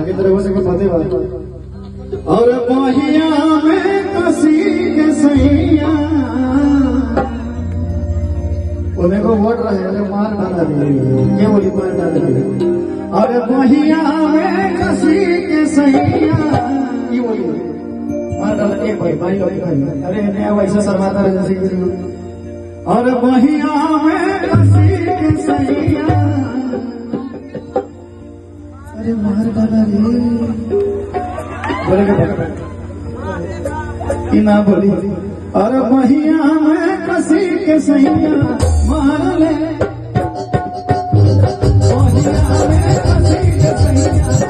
आगे तरह से फतेह और बहिया में कसी के सैया उन्हें को वोट रहे मार डाला दे ये बोली मार डाला दे और बहिया में कसी के सैया ये बोली मार डाला एक भाई भाई अरे नया वैसा शर्माता रहे जैसे और बहिया में कसी के सैया अरे मार डाला रे बोले कि ना बोली और बहिया में कसी के सैया मार ले बहिया में कसी के सैया